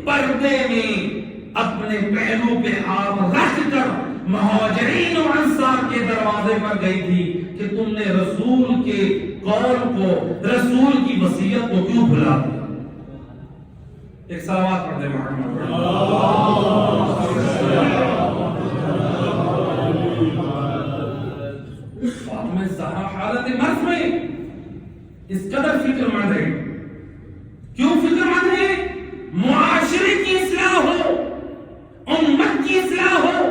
پردے میں اپنے پہلو پہ آپ رکھ کر مہاجرین و انصار کے دروازے پر گئی تھی کہ تم نے رسول کے قول کو، رسول کی وصیت کو کیوں بھلا دیا؟ ایک صلوات پڑھ دیں محمد فاطمہ زہرا حالت مرض میں اس قدر فکر مند ہے. کیوں فکر مند ہے؟ معاشرے کی اصلاح ہو، امت کی اصلاح ہو.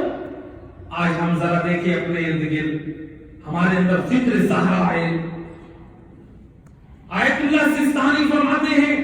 آج ہم ذرا دیکھیں اپنے ارد گرد، ہمارے اندر فکر زہرا ہے. آیت اللہ سستانی فرماتے ہیں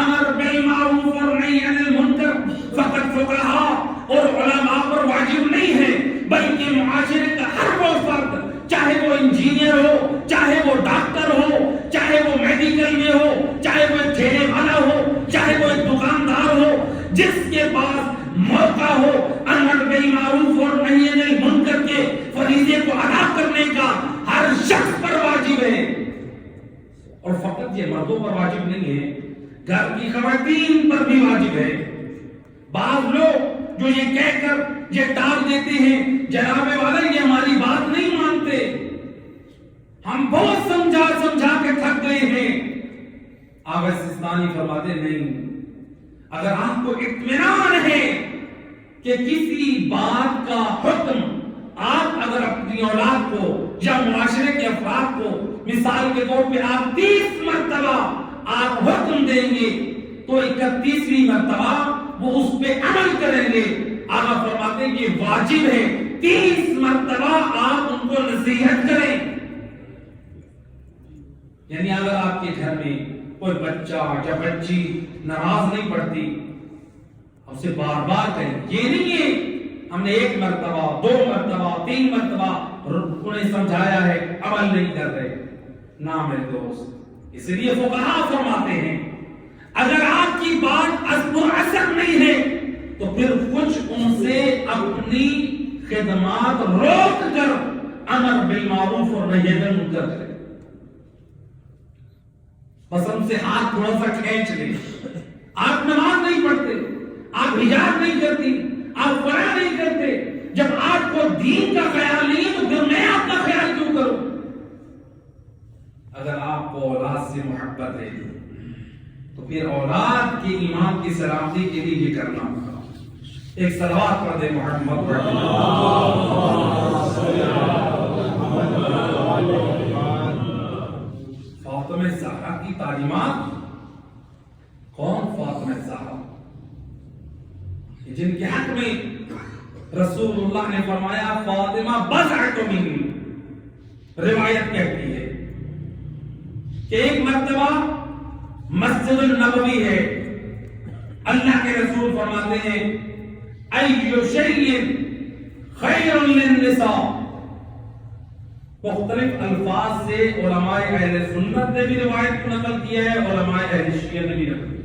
امر بالمعروف اور نہی عن المنکر فقط فقہا اور علماء پر واجب نہیں ہے، بلکہ معاشرے کا ہر وہ فرد، چاہے وہ انجینئر ہو، چاہے وہ ڈاکٹر ہو، چاہے وہ میڈیکل میں ہو، چاہے وہ ایک ٹھیلے والا ہو، چاہے وہ ایک دکاندار ہو، جس کے پاس موقع ہو امر بالمعروف اور نہی عن المنکر کے فریضے کو ادا کرنے کا ہر شخص پر واجب ہے. اور فقط یہ مردوں پر واجب نہیں ہے، گھر کی خواتین پر بھی واجب ہے. بعض لوگ جو یہ کہہ کر یہ ٹال دیتے ہیں جناب والا یہ ہماری بات نہیں مانتے، ہم بہت سمجھا کے تھک گئے ہیں. آغا سستانی فرماتے نہیں، اگر آپ کو اطمینان ہے کہ کسی بات کا حکم آپ اگر اپنی اولاد کو یا معاشرے کے افراد کو مثال کے طور پہ آپ 30 مرتبہ آپ حکم دیں گے تو 31ویں مرتبہ وہ اس پہ عمل کریں گے. آقا فرماتے ہیں یہ واجب ہے 30 مرتبہ آپ ان کو نصیحت کریں. یعنی اگر آپ کے گھر میں کوئی بچہ یا بچی نماز نہیں پڑھتی، اسے بار بار کہیں. یہ نہیں ہے ہم نے 1 مرتبہ 2 مرتبہ 3 مرتبہ انہیں سمجھایا ہے عمل نہیں کر رہے. نہ میرے دوست، اس لیے فقہا فرماتے ہیں اگر آپ کی بات اثر نہیں ہے تو پھر کچھ ان سے اپنی خدمات روک کر امر بالمعروف اور نہی عن المنکر کریں. بس ہم سے ہاتھ تھوڑا سا کھینچ لیں. آپ نماز نہیں پڑھتے، آپ حجاب نہیں کرتی، آپ قرآن نہیں کرتے. جب آپ کو دین کا خیال نہیں ہے تو پھر میں آپ کا خیال کیوں کروں؟ اگر آپ کو اولاد سے محبت ہے تو پھر اولاد کے ایمان کی سلامتی کے لیے یہ کرنا ہوگا. ایک صلوات پڑھ دے محمد فاطمہ زہرا کی تعلیمات. کون فاطمہ زہرا؟ جن کے حق میں رسول اللہ نے فرمایا فاطمہ بضعۃ منی. روایت کہتی ہے کہ ایک مرتبہ مسجد النبوی ہے، اللہ کے رسول فرماتے ہیں ایّ شیء خیر للنساء. مختلف الفاظ سے علماء اہل سنت نے بھی روایت کو نقل کیا ہے، علماء اہل شیعہ نے بھی نقل کیا.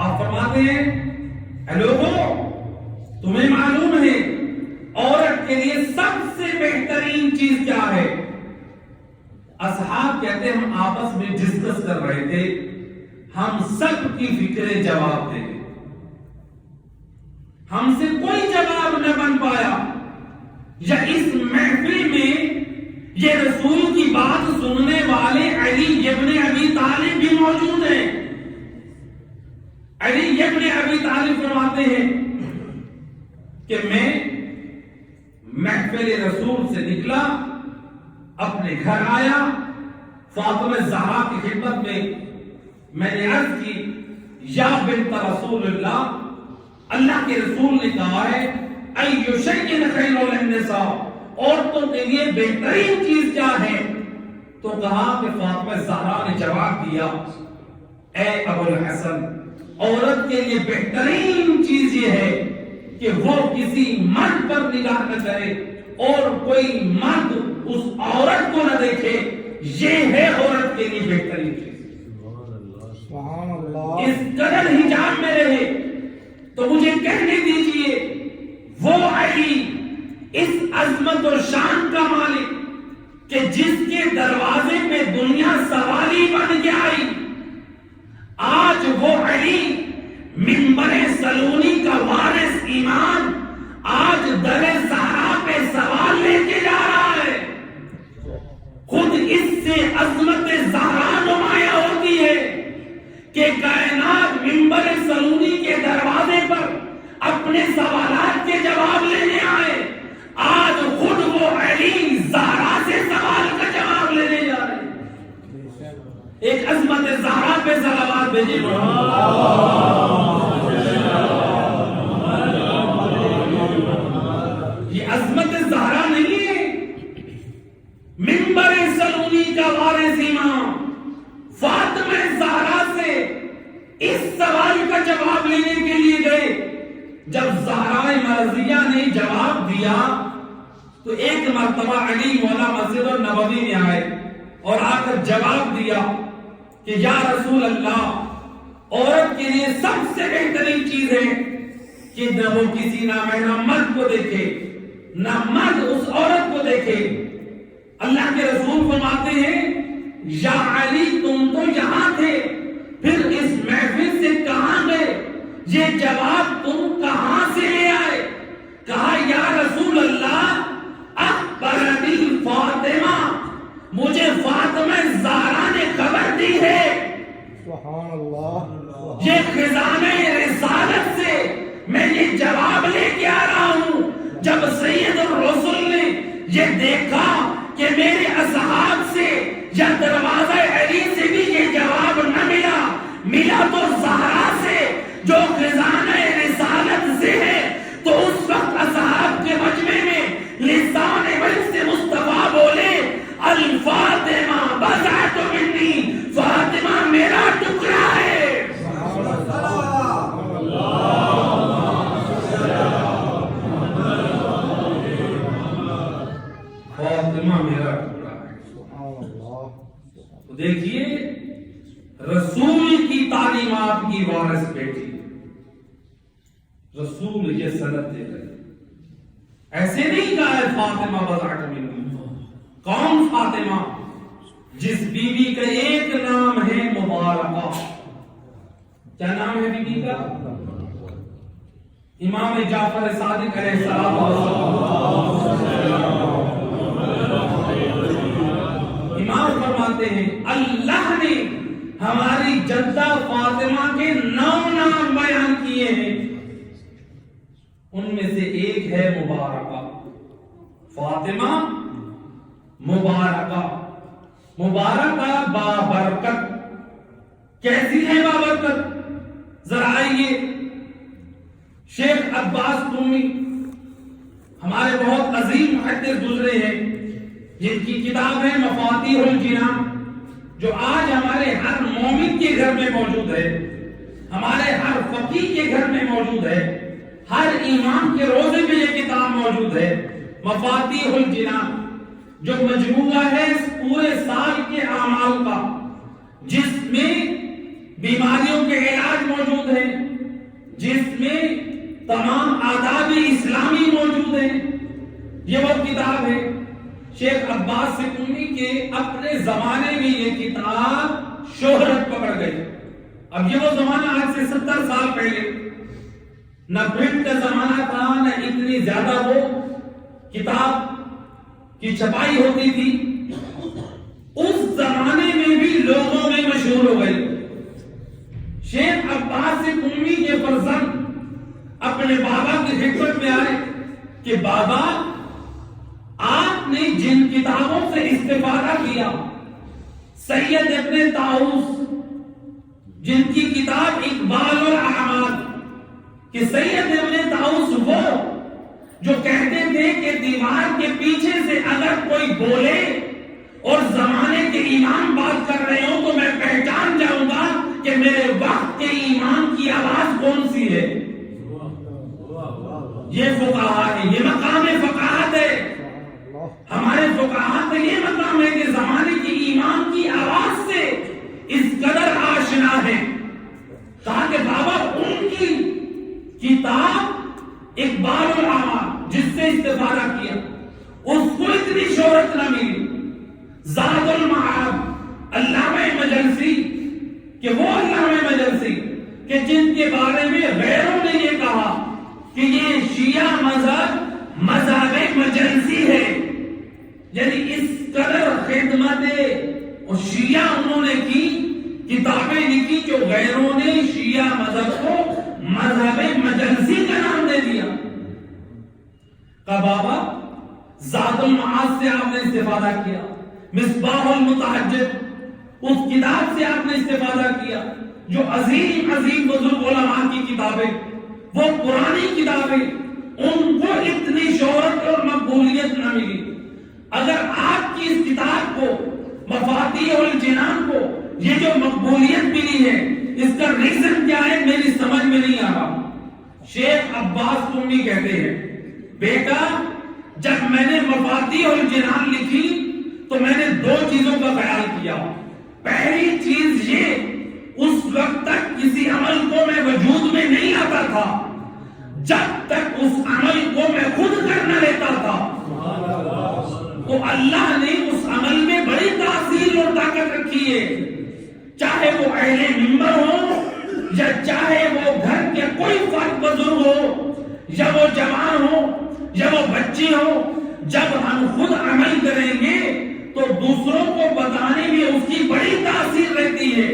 آپ فرماتے ہیں اے لوگوں تمہیں معلوم ہے عورت کے لیے سب سے بہترین چیز کیا ہے؟ اصحاب کہتے ہیں ہم آپس میں ڈسکس کر رہے تھے، ہم سب کی فکریں جواب دیں گے. ہم سے کوئی جواب نہ بن پایا، یا اس محفل میں یہ رسول کی بات سننے والے علی ابن ابی طالب بھی موجود ہیں. علی ابن ابی طالب فرماتے ہیں کہ میں محفل رسول سے نکلا، اپنے گھر آیا، فاطمہ زہرا کی خدمت میں نے عرض کی یا بنت رسول اللہ، اللہ کے رسول نے کہا ہے ایّ شیء خیر للنساء، عورتوں کے لیے بہترین چیز کیا ہے؟ تو کہا کہ فاطمہ زہرا نے جواب دیا اے ابو الحسن، عورت کے لیے بہترین چیز یہ ہے کہ وہ کسی مرد پر نگاہ نہ کرے اور کوئی مرد اس عورت کو نہ دیکھے. یہ ہے عورت کے لیے بہترین چیز. اس قدر حجاب میں رہے. تو مجھے کہنے دیجئے وہ علی اس عظمت و شان کا مالک کہ جس کے دروازے پہ دنیا سوالی بن کے آئی، آج وہ علی سلونی کا وارث امام آج در زہرا پہ سوال لے کے جا رہا ہے. خود اس سے عظمت زہرا نمایاں ہوتی ہے کہ کائنات منبر سلونی کے دروازے پر اپنے سوالات کے جواب لینے آئے. آج خود وہ علی زہرا سے سوال کا جواب لینے جا رہے ہیں. ایک عظمت زہرا پہ صلوات بھیجے. یہ عظمت زہرا نہیں ہے. منبر سلونی کا وارث امام فاطمہ زہرا سے اس سوال کا جواب لینے کے لیے گئے. جب زہرا مرضیہ نے جواب دیا تو ایک مرتبہ علی مولا مسجد النبوی میں آئے اور آ کر جواب دیا کہ یا رسول اللہ، عورت کے لیے سب سے بہترین چیز ہے کہ نہ وہ کسی نامحرم مرد کو دیکھے، نہ مرد اس عورت کو دیکھے. اللہ کے رسول فرماتے ہیں یا علی تم تو یہاں تھے، پھر اس محفل سے کہاں گئے؟ یہ جواب تم کہاں سے لے آئے؟ کہا یا رسول اللہ اخبرنی فاطمہ، مجھے فاطمہ زہرا نے خبر دی ہے. سبحان اللہ. یہ خزانہ رسالت سے میں یہ جواب لے کے آ رہا ہوں. جب سید الرسل نے یہ دیکھا کہ میرے اصحاب سے یا دروازہ علی سے بھی یہ جواب نہ ملا تو زہرا سے جو خزانہ رسالت سے ہے، تو اس وقت اصحاب کے مجمع میں لسان وجہ سے مصطفیٰ بولے الفاطمہ بضعۃ منی، فاطمہ میرا ٹکڑا ہے. فاطمہ میرا ٹکڑا ہے. دیکھیے رسول کی تعلیمات کی وارث بیٹی، رسول یہ سند دے رہے. ایسے نہیں کہا ہے فاطمہ بضعۃ منی. کون فاطمہ؟ جس بیوی کا ایک نام ہے مبارکہ. کیا نام ہے بیوی کا؟ امام جعفر صادق علیہ السلام. امام فرماتے ہیں اللہ نے ہماری جدہ فاطمہ کے 9 نام بیان کیے ہیں، ان میں سے ایک ہے مبارکہ. فاطمہ مبارکہ. مبارکہ بابرکت. کیسی ہے بابرکت؟ ذرا آئیے. شیخ عباس قمی ہمارے بہت عظیم محدث گزرے ہیں، جن کی کتاب ہے مفاتیح الجنان، جو آج ہمارے ہر مومن کے گھر میں موجود ہے، ہمارے ہر فقیہ کے گھر میں موجود ہے، ہر امام کے روزے میں یہ کتاب موجود ہے. مفاتیح الجنان جو مجموعہ ہے اس پورے سال کے اعمال کا، جس میں بیماریوں کے علاج موجود ہیں، جس میں تمام آداب اسلامی موجود ہیں. یہ وہ کتاب ہے. شیخ عباس قمی کے اپنے زمانے میں یہ کتاب شہرت پکڑ گئی. اب یہ وہ زمانہ آج سے 70 سال پہلے، نہ پرنٹ کا زمانہ تھا، نہ اتنی زیادہ وہ کتاب کی چھپائی ہوتی تھی. اس زمانے میں بھی لوگوں میں مشہور ہو گئی. شیخ عباس قمی کے فرزند اپنے بابا کی خدمت میں آئے کہ بابا آپ نے جن کتابوں سے استفادہ کیا، سید ابن طاؤس جن کی کتاب اقبال الاعمال، کہ سید ابن طاؤس وہ جو کہتے تھے کہ دیوار کے پیچھے سے اگر کوئی بولے اور زمانے کے امام بات کر رہے ہوں تو میں پہچان جاؤں گا کہ میرے وقت کے امام کی آواز کون سی ہے. یہ فقہا ہے، یہ مقام فقاہت ہے. ہمارے فقہا کا یہ مقام ہے کہ زمانے کے امام کی آواز سے اس قدر آشنا ہے. کہا کہ بابا ان کی کتاب اقبال الاعمال جس سے استفادہ کیا، اس کو اتنی شہرت نہ ملی. زاد المعاد علامہ مجلسی کہ وہ علامہ مجلسی کہ جن کے بارے میں غیروں نے یہ کہا کہ یہ شیعہ مذہب مجلسی ہے، یعنی اس قدر خدمت اور شیعہ انہوں نے کی، کتابیں لکھی جو غیروں نے شیعہ مذہب کو مذہب مجلسی کا نام دے دیا۔ کہ بابا زاد المعاد سے آپ نے استفادہ کیا، مصباح المتحجد اس کتاب سے آپ نے استفادہ کیا، جو عظیم عظیم بزرگ علماء کی کتابیں، وہ پرانی کتابیں، ان کو اتنی شہرت اور مقبولیت نہ ملی۔ اگر آپ کی اس کتاب کو مفاتیح الجنان کو یہ جو مقبولیت ملی ہے، اس کا ریزن کیا ہے میری سمجھ میں نہیں آ رہا۔ شیخ عباس قمی کہتے ہیں، بیٹا جب میں نے مفاتیح الجنان لکھی تو میں نے دو چیزوں کا خیال کیا۔ پہلی چیز یہ، اس وقت تک کسی عمل کو میں وجود میں نہیں آتا تھا جب تک اس عمل کو میں خود کرنا لیتا تھا، تو اللہ نے اس عمل میں بڑی تاثیر اور طاقت رکھی ہے، چاہے وہ اہل منبر ہو یا چاہے وہ گھر کے کوئی فرد بزرگ ہو یا وہ جوان ہو یا وہ بچے ہو، جب ہم خود عمل کریں گے تو دوسروں کو بتانے میں اس کی بڑی تاثیر رہتی ہے۔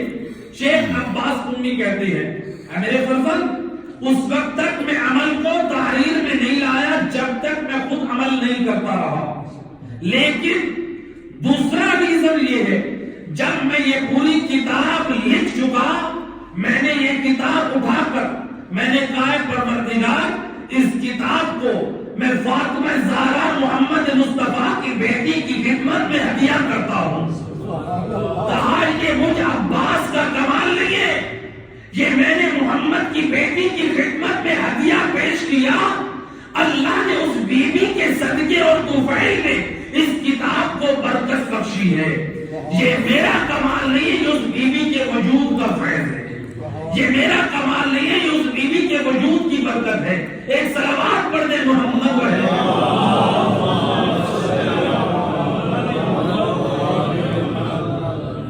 شیخ عباس قمی کہتے ہیں، اے میرے فرزند، اس وقت تک میں عمل کو تحریر میں نہیں لایا جب تک میں خود عمل نہیں کرتا رہا، لیکن دوسرا ریزن یہ ہے، جب میں یہ پوری کتاب لکھ چکا، میں نے یہ کتاب اٹھا کر میں نے کہا پروردگار اس کتاب کو میں فاطمہ زہرا محمد مصطفیٰ کی بیٹی کی خدمت میں ہدیہ کرتا ہوں۔ کہا یہ مجھ عباس کا کمال نہیں ہے، یہ میں نے محمد کی بیٹی کی خدمت میں ہدیہ پیش کیا، اللہ نے اس بی بی کے صدقے اور طفیل میں اس کتاب کو برکت بخشی ہے۔ یہ میرا کمال نہیں ہے، یہ اس بی بی کے وجود کا فیض ہے، یہ میرا کمال نہیں ہے، یہ اس بی بی کے وجود کی برکت ہے۔ ایک صلوات پڑھ دیں محمد علیہ۔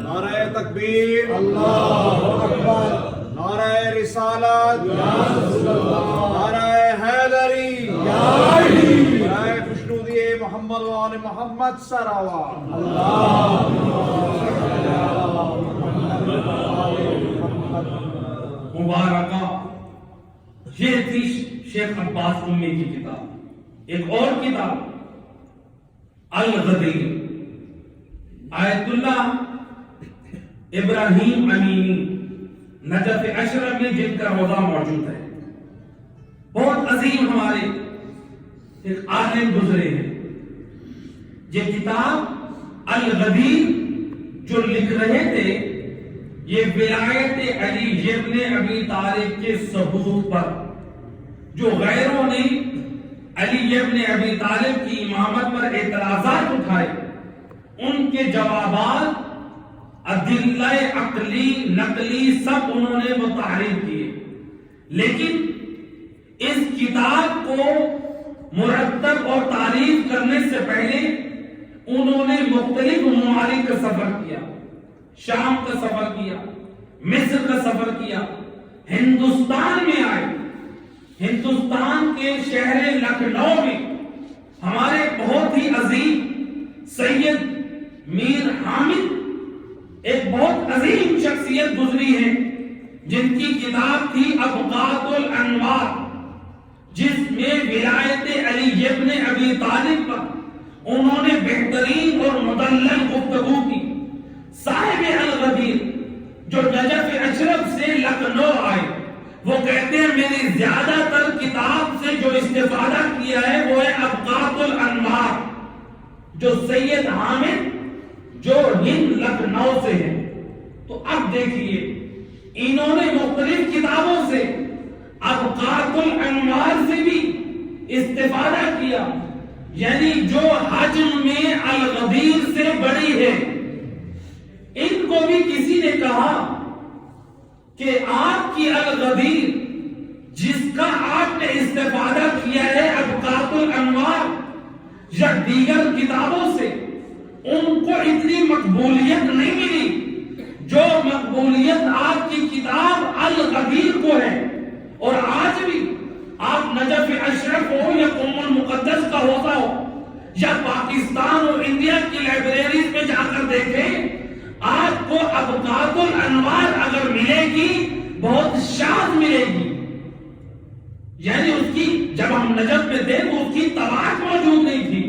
نعرہ تکبیر، اللہ اکبر، نعرہ رسالت، نعرہ حیدری، نعرہ خوشنودی محمد و آل محمد سراوات۔ مبارکہ یہ تھی شیخ عباس قمی کی کتاب۔ ایک اور کتاب الغدیر، آیت اللہ ابراہیم امینی نجف اشرف میں جن کا روضہ موجود ہے، بہت عظیم ہمارے ایک عالم گزرے ہیں۔ یہ کتاب الغدیر جو لکھ رہے تھے، یہ ولایت علی ابن ابی طالب کے ثبوت پر جو غیروں نے علی ابن ابی طالب کی امامت پر اعتراضات اٹھائے، ان کے جوابات ادلہ عقلی نقلی سب انہوں نے وہ تحریر کیے، لیکن اس کتاب کو مرتب اور تعریف کرنے سے پہلے انہوں نے مختلف ممالک کا سفر کیا، شام کا سفر کیا، مصر کا سفر کیا، ہندوستان میں آئے، ہندوستان کے شہر لکھنؤ میں ہمارے بہت ہی عظیم سید میر حامد ایک بہت عظیم شخصیت گزری ہے، جن کی کتاب تھی ابقات الانوار، جس میں ولایت علی ابن ابی طالب پر انہوں نے بہترین اور مدلل گفتگو کی۔ صاحب الغدیر جو نجف اشرف سے لکھنؤ آئے، وہ کہتے ہیں میری زیادہ تر کتاب سے جو استفادہ کیا ہے وہ ہے ابقات الانوار، جو سید حامد جو ہند لکھنؤ سے ہے۔ تو اب دیکھیے انہوں نے مختلف کتابوں سے ابقات الانوار سے بھی استفادہ کیا، یعنی جو حجم میں الغدیر سے بڑی ہے۔ ان کو بھی کسی نے کہا کہ آپ کی الغدیر جس کا آپ نے استفادہ کیا ہے ابقات الانوار یا دیگر کتابوں سے، ان کو اتنی مقبولیت نہیں ملی جو جو مقبولیت آپ کی کتاب الغدیر کو ہے، اور آج بھی آپ نجف اشرف ہو یا قم المقدس کا ہوتا ہو یا پاکستان اور انڈیا کی لائبریریز میں جا کر دیکھیں، آپ کو ابقات الانوار اگر ملے گی بہت شاذ ملے گی، یعنی اس کی جب ہم نجف میں تھے تو اس کی طباعت موجود نہیں تھی،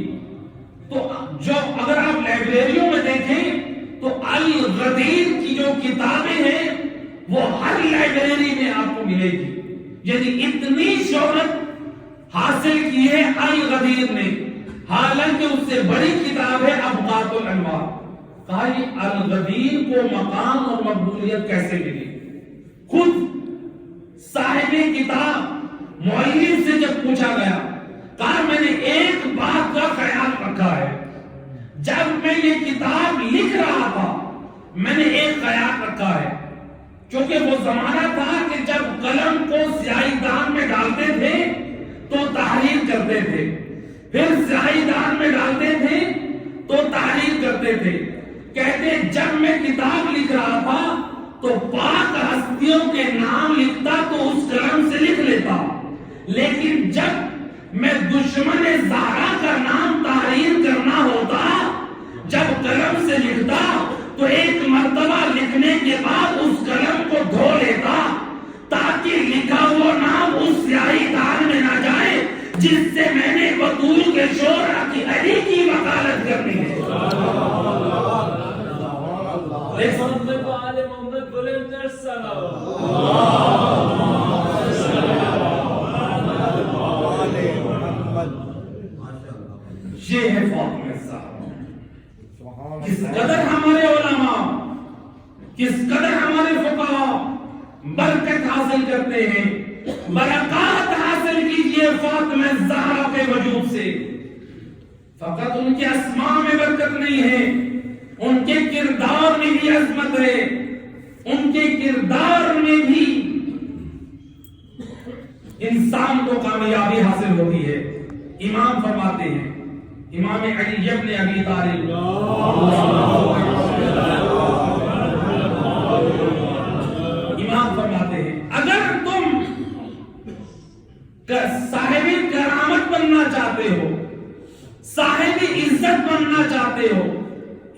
تو جو اگر آپ لائبریریوں میں دیکھیں تو الغدیر کی جو کتابیں ہیں وہ ہر لائبریری میں آپ کو ملے گی، یعنی اتنی شہرت حاصل کی ہے الغدیر نے، حالانکہ اس سے بڑی کتاب ہے ابقات الانوار۔ کہا یہ الغدیر کو مقام اور مقبولیت کیسے ملی؟ خود صاحب کتاب مؤلف سے جب پوچھا گیا، کہا میں نے ایک بات کا خیال رکھا ہے، جب میں یہ کتاب لکھ رہا تھا میں نے ایک خیال رکھا ہے، کیونکہ وہ زمانہ تھا کہ جب قلم کو سیاہی دان میں ڈالتے تھے تو تحریر کرتے تھے، پھر سیاہی دان میں ڈالتے تھے تو تحریر کرتے تھے۔ کہتے جب میں کتاب لکھ رہا تھا تو پاک ہستیوں کے نام لکھتا تو اس قلم سے لکھ لیتا، لیکن جب میں دشمن زہرا کا نام تحریر کرنا ہوتا، جب قلم سے لکھتا تو ایک مرتبہ لکھنے کے بعد اس قلم کو دھو لیتا تاکہ لکھا ہوا نام اس سیاہی دان میں نہ جائے جس سے میں نے بطول کے شورا کی علی کی وکالت کرنی ہے۔ یہ ہے فاطمہ الزہرا۔ کس قدر ہمارے علماء، کس قدر ہمارے فقہاء برکت حاصل کرتے ہیں، برکات حاصل کیجئے فاطمہ الزہرا کے وجود سے۔ فقط ان کے اسماء میں برکت نہیں ہے، ان کے کردار میں بھی عظمت ہے، ان کے کردار میں بھی انسان کو کامیابی حاصل ہوتی ہے۔ امام فرماتے ہیں، امام علی ابن ابی طالب امام فرماتے ہیں اگر تم صاحب کرامت بننا چاہتے ہو، صاحب عزت بننا چاہتے ہو،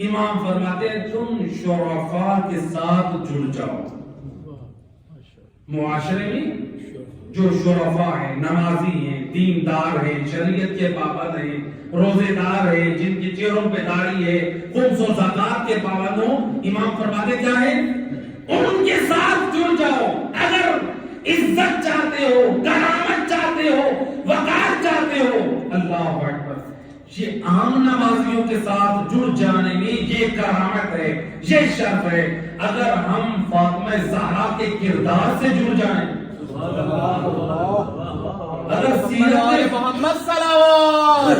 امام فرماتے ہیں تم شرفاء کے ساتھ جڑ جاؤ۔ معاشرے میں جو شرفاء ہیں، نمازی ہیں، دیندار ہیں، شریعت کے پابند ہیں، روزے دار ہیں، جن کے چہروں پہ داڑھی ہے، خمس و زکات کے پابند ہو، امام فرماتے کیا ہے؟ ان کے ساتھ جڑ جاؤ۔ اگر عزت چاہتے ہو، کرامت چاہتے ہو، وقار چاہتے ہو، اللہ اکبر، یہ عام نمازیوں کے ساتھ جڑ جانے میں یہ کرامت ہے، یہ شرف ہے۔ اگر ہم فاطمہ زہرا کے کردار سے جڑ جائیں، اگر سیرت محمد صلوات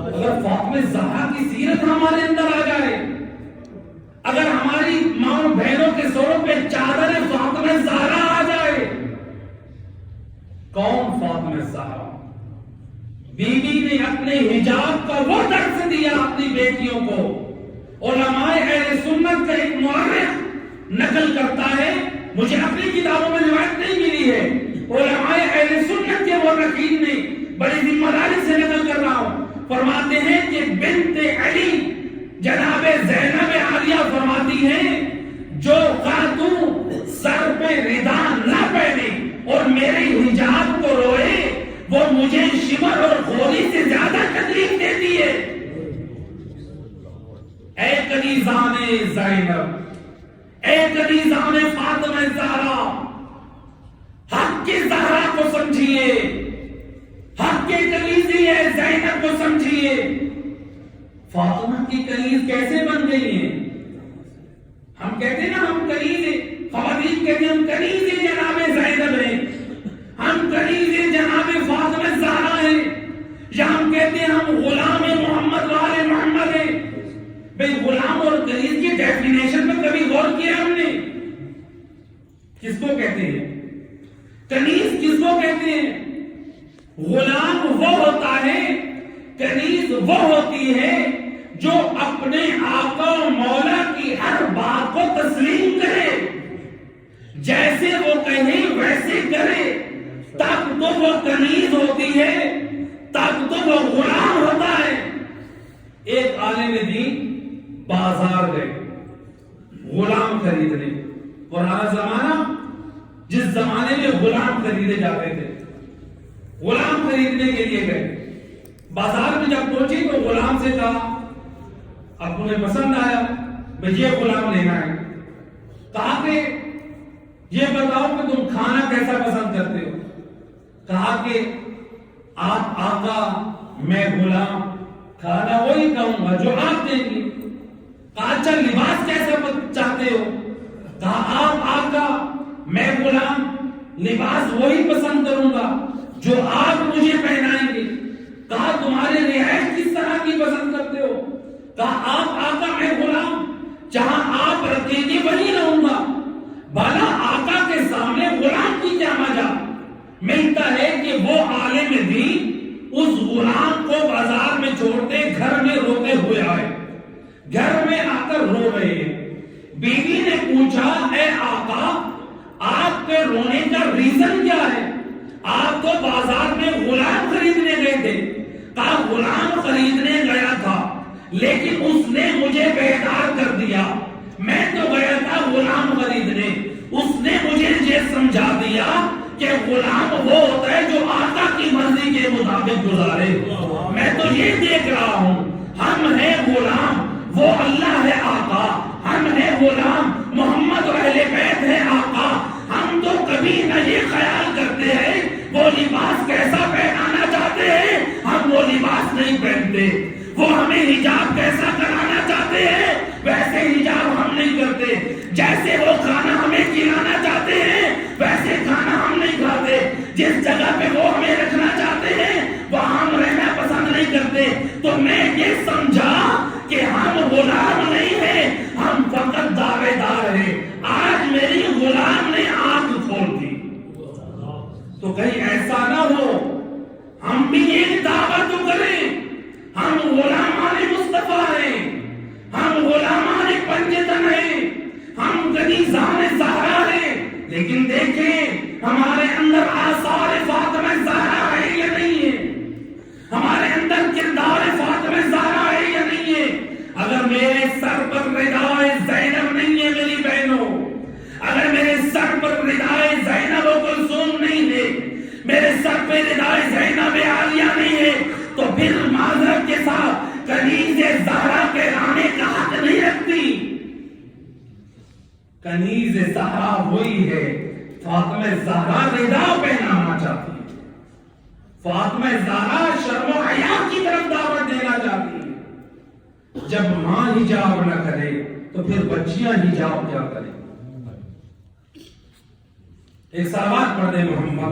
اگر فاطمہ زہرا کی سیرت ہمارے اندر آ جائے، اگر ہماری ماں بہنوں کے سروں پہ چادر فاطمہ زہرا آ جائے، کون فاطمہ زہرا؟ بی بی نے اپنے حجاب کا وہ درس دیا اپنی بیٹیوں کو۔ علماء اہل سنت کا ایک مورخ نقل کرتا ہے، مجھے اپنی کتابوں میں روایت نہیں ملی ہے، علماء اہل سنت کے مورخین نے بڑی ذمہ داری سے نقل کر رہا ہوں، فرماتے ہیں کہ بنت علی جناب زینب عالیہ فرماتی ہیں جو خاتون سر پہ ردا نہ پہنے اور میرے حجاب کو روئے وہ مجھے شمر اور خوری سے زیادہ تکلیف دیتی ہے۔ اے کنیزان زینب، اے کنیزان فاطمہ زہرا، حق کی زہرا کو سمجھیے، حق کے کنیزی ہے زینب کو سمجھیے۔ فاطمہ کی کنیز کیسے بن گئی ہیں؟ ہم کہتے ہیں نا ہم کنیز ہیں، خواتین کہتے ہیں ہم کنیز جناب زینب ہیں، ہم کنیز جناب فاطمہ زہرا ہیں، یا ہم کہتے ہیں ہم غلام محمد والے محمد ہیں۔ بھئی غلام اور کنیز کی ڈیفینیشن میں کبھی غور کیا ہم نے؟ کس کو کہتے ہیں؟ کنیز کس کو کہتے ہیں؟ غلام وہ ہوتا ہے، کنیز وہ ہوتی ہے جو اپنے آقا و مولا کی ہر بات کو تسلیم کرے، جیسے وہ کہیں ویسے کرے، تب تو وہ کنیز ہوتی ہے، تب تو وہ غلام ہوتا ہے۔ ایک عالم دین بازار گئے غلام خریدنے، پرانا زمانہ جس زمانے میں غلام خریدے جاتے تھے، غلام خریدنے کے لیے گئے، بازار میں جب پہنچے تو غلام سے کہا، اب تمہیں پسند آیا میں یہ غلام لینا ہے، کہا کہ یہ بتاؤ کہ تم کھانا کیسا پسند کرتے ہو، کہا کہ آپ آقا میں غلام، کھانا وہی کہوں گا جو آپ دیں گے، کہا اچھا لباس کیسا چاہتے ہو، کہا آپ آقا میں غلام، لباس وہی پسند کروں گا جو آپ مجھے پہنائیں گے، کہا تمہارے رہائش کس طرح کی پسند کرتے ہو، کہا آپ آقا میں غلام، جہاں آپ رکھیں گے وہی رہوں گا۔ بھلا آقا کے سامنے غلام کی کیا مجا؟ ملتا ہے کہ وہ عالم دین اس غلام کو بازار میں چھوڑتے گھر میں روتے ہوئے آئے، گھر میں آ کر رو رہے ہیں۔ بیوی نے پوچھا اے آقا آپ کے رونے کا ریزن کیا ہے؟ آپ تو بازار میں غلام خریدنے گئے تھے، کہا غلام خریدنے گیا تھا لیکن اس نے مجھے بیدار کر دیا، میں تو گیا تھا غلام خریدنے، اس نے مجھے یہ سمجھا دیا کہ غلام وہ ہوتا ہے جو آقا کی مرضی کے مطابق گزارے۔ میں تو یہ دیکھ رہا ہوں ہم ہیں غلام، وہ اللہ ہے آقا، ہم ہیں غلام، محمد و اہل بیت ہے آقا۔ ہم تو کبھی نہ یہ خیال کرتے ہیں وہ لباس کیسا پہنانا چاہتے ہیں، ہم وہ لباس نہیں پہنتے، وہ ہمیں حجاب کیسا کرانا چاہتے ہیں ویسے حجاب ہم نہیں کرتے، جیسے وہ کھانا ہمیں کھلانا چاہتے ہیں ویسے کھانا ہم نہیں کھاتے، جس جگہ پہ وہ ہمیں رکھنا چاہتے ہیں وہاں ہم رہنا پسند نہیں کرتے۔ تو میں یہ سمجھا کہ ہم غلام نہیں ہیں، ہم فقط دعوے دار ہیں۔ آج میری غلام نے آنکھ کھول دی، تو کہیں ایسا نہ ہو ہم بھی ایک دعویٰ تو کریں، ہم غلامان مصطفیٰ ہیں، ہم غلامان پنجتن ہیں، ہم کنیزان زہرا ہیں، لیکن دیکھیں ہمارے اندر آثار فاطمہ زہرا ہے یا نہیں ہے، ہمارے اندر کردار فاطمہ زہرا ہے یا نہیں ہے۔ اگر میرے سر پر ردائے زینب نہیں ہے میری بہنوں، اگر میرے سر پر ردائے زینب و کلثوم نہیں ہے، میرے سر پہ ردائے زینب عالیہ نہیں ہے، تو پھر معذرت کے ساتھ کنیز زہرا کہلانے کا حق نہیں رکھتی۔ کنیز زہرا وہی ہے، فاطمہ زہرا رضا پہنانا چاہتی ہے، فاطمہ زہرا شرم و حیا کی طرف دعوت دینا چاہتی ہے۔ جب ماں حجاب نہ کرے تو پھر بچیاں حجاب کیا کریں؟ ایک صلوات پڑھ دیں محمد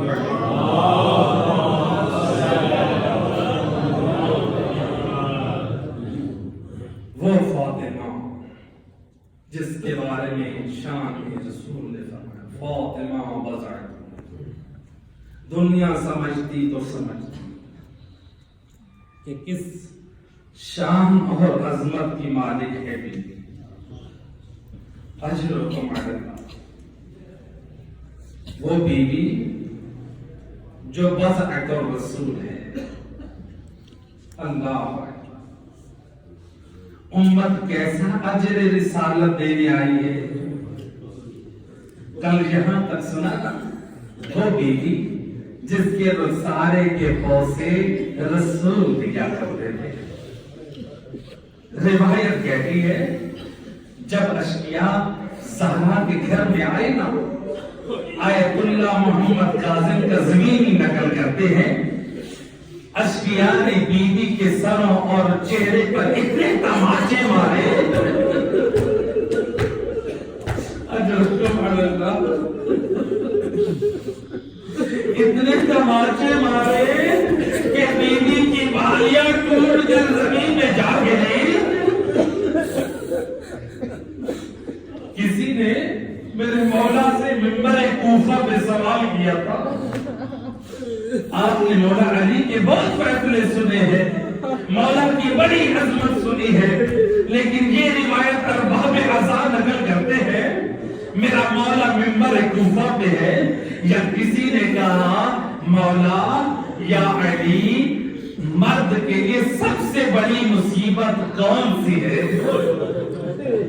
وہ فاطمہ جس کے بارے میں شان رسول نے فرمایا فاطمہ بزعت، دنیا سمجھتی تو سمجھتی کہ کس شان اور عظمت کی مالک ہے بیوی، اجرکم علی اللہ، وہ بیوی جو بزعت الرسول ہے۔ اللہ امت کیسا اجر رسالت دینے آئی ہے، کل یہاں تک سنا نا، وہ بیوی جس کے رسالے کے پوسے رسول دیا کرتے تھے۔ روایت کہتی ہے جب اشقیاء زہرا کے گھر میں آئے نا، آیت اللہ محمد کاظم کا زمینی نقل کرتے ہیں، اشقیاء نے بیوی کے سروں اور چہرے پر اتنے تماچے مارے، اجرکم علی اللہ، اتنے تماچے مارے کہ بیوی کی بالیاں ٹوٹ کر زمین میں جا گریں۔ کسی نے میرے مولا سے منبر کوفہ پہ سوال کیا تھا، آپ نے مولا علی کے بہت فیصلے سنے ہیں، مولا کی بڑی عظمت سنی ہے، لیکن یہ روایت ارباب عزا نقل کرتے ہیں میرا مولا منبر کوفہ پہ ہے، یا کسی نے کہا مولا یا علی مرد کے لیے سب سے بڑی مصیبت کون سی ہے؟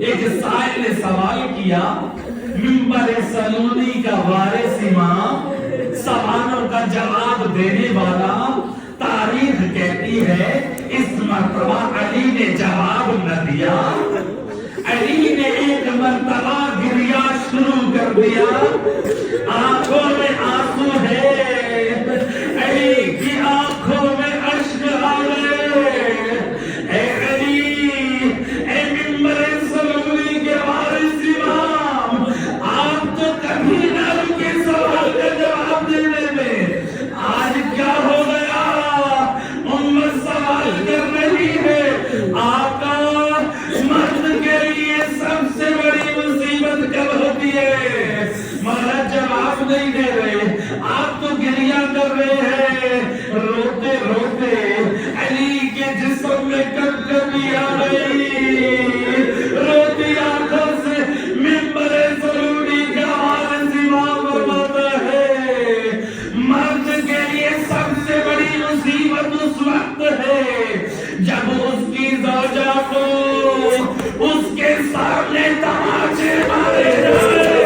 ایک سائل نے سوال کیا، منبر سلونی کا وارث امام سوالوں کا جواب دینے والا، تاریخ کہتی ہے اس مرتبہ علی نے جواب نہ دیا، علی نے ایک مرتبہ گریا شروع کر دیا، آنکھوں میں آنسو ہے، علی کی آنکھوں میں اشک آ گئے، اے علی، اے منبر سلونی کے وارث امام، آپ تو کبھی نہ رکے سوال کا جواب دینے میں، آج کیا ہو گیا؟ امت سوال کر رہی ہے، آقا مرد کے لیے سب سے بڑی مصیبت کب ہوتی ہے؟ مولا جواب نہیں دے رہے، آپ تو گریہ کر رہے ہیں، روتے روتے علی کے جسم میں کبکبی آ گئی، روتی آنکھوں سے منبر سلونی کا وارث امام فرماتا ہے مرد کے لیے سب سے بڑی مصیبت اس وقت ہے جب اس کی زوجہ کو اس کے سامنے تماچے مارے جائے۔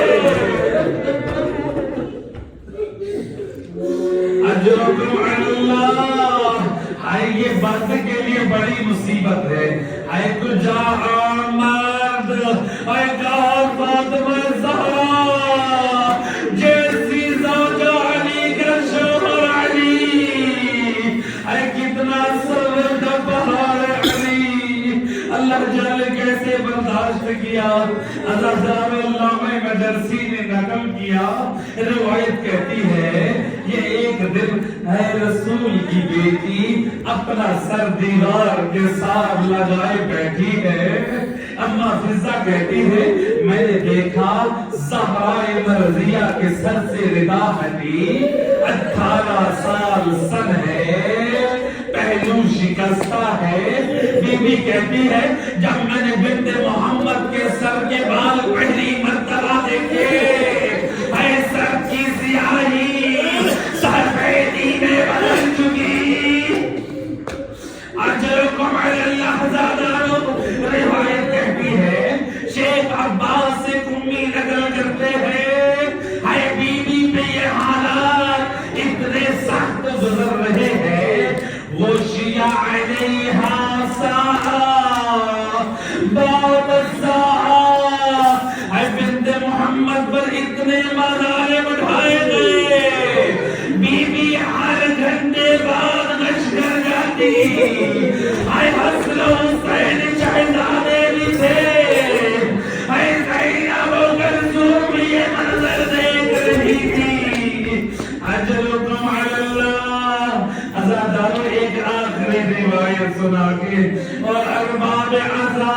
اجرکم اللہ، ہائے یہ مرد کے لیے بڑی مصیبت ہے، ہائے کجا مرد، ہائے کہا فاطمہ زہرا جیسی زوجہ علی کا شوہر علی، ہائے کتنا صبر کا پہاڑ علی، اللہ جانے کیسے برداشت کیا۔ عزازار علامہ مجرسی نے نقل کیا، روایت کہتی ہے یہ ایک دن اے رسول کی بیٹی اپنا سر دیوار کے ساتھ لگائے بیٹھی ہے، اما فضہ کہتی ہے میں نے دیکھا زہرا مرضیہ کے سر سے ردا ہٹی، 18 سال سن ہے، پہلو شکستہ ہے۔ بی بی کہتی ہے جب میں نے بنت محمد کے سر کے بال پہلی مرتبہ دیکھے، اے سر کی سیاہی سفیدی میں بدل چکی۔ اجرکم اللہ زادانو، روایت کہتی ہے شیخ عباس سے کمی نقل کرتے ہیں اے بی بی پہ یہ حالات اتنے سخت گزر رہے ہیں، وہ شیعہ علیہا ساہا بہت ساہا، اے بنت محمد پر اتنے مظالم اٹھائے گئے، بی بی ہر گھنٹے بعد نش کر جاتی، اے حسن حسین شہزادے بھی تھے، اے زینب و کلثوم یہ منظر دیکھ رہی تھی۔ اجرکم علی اللہ، عزادارو ایک آخری روایت سنا کے اور ارباب عزا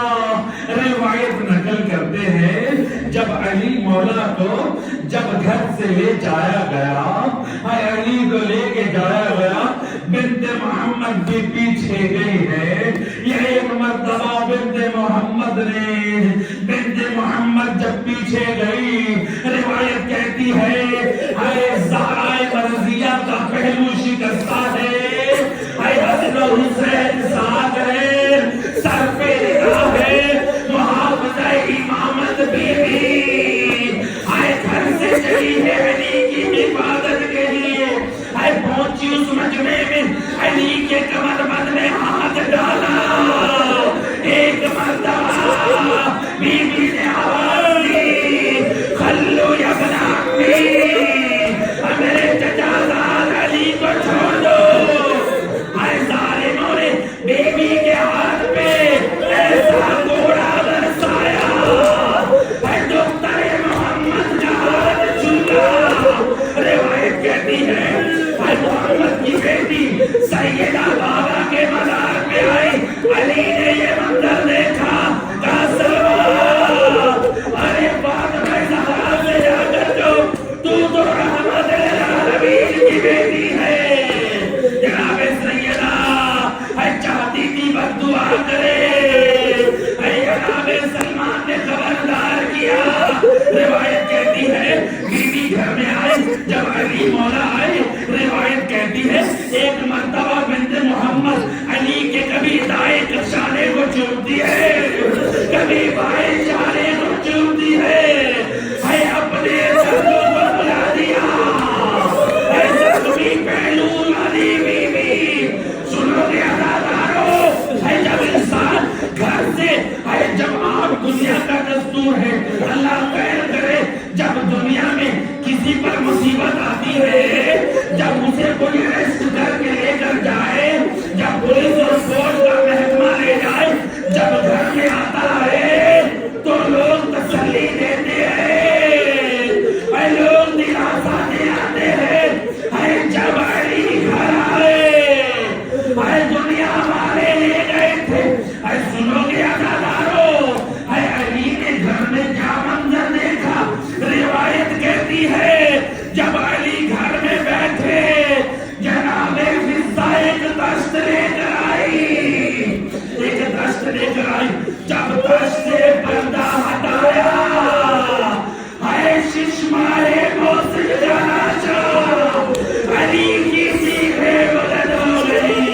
روایت نقل کرتے ہیں جب علی مولا کو جب گھر سے لے جایا گیا، علی کو لے کے جایا گیا، بنت محمد بھی پیچھے گئی ہے، یہ ایک مرتبہ بنت محمد جب پیچھے گئی، روایت کہتی ہے اے زہرا مرضیہ کا پہلو شکستہ ہے، اے حسن حسین ساتھ ہے، سر پہ ردا ہے، محافظہ امامت بی بی، اے گھر سے چلی ہے علی کی حفاظت کے لیے، اے پہنچی اس مجمع میں، علی کے کمر بند میں ہاتھ ڈالا، ایک مرتبہ بی بی نے آواز دی اللہ خیر کرے جب دنیا میں کسی پر مصیبت آتی ہے، جب اسے کوئی ریسٹ کر کے لے کر جائے، جب پولیس اور فوج کا محکمہ لے جائے، جب گھر میں آتا ہے تو لوگ تسلی دیتے ہیں، اے لوگ دلاسا دلاتے ہیں، اے جب علی گھر آئے، اے دنیا والے لے گئے تھے، اے سنو گے عزادارو، اے علی نے گھر میں کیا منظر دیکھا؟ روایت کہتی ہے جب علی گھر میں بیٹھے جناب فضہ ایک دشت لے کر آئی، ایک دشت لے کر آئی، جب دشت سے پردہ ہٹایا، اے ششمائے موسیقی جانا چاہ علی کی سیخیں بلند ہو گئی۔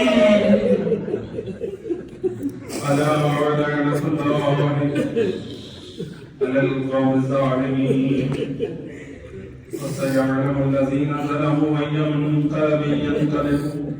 ألا وعدنا صلى الله على القوم الظالمين وسيعلم الذين ظلموا أي منقلب ينقلبون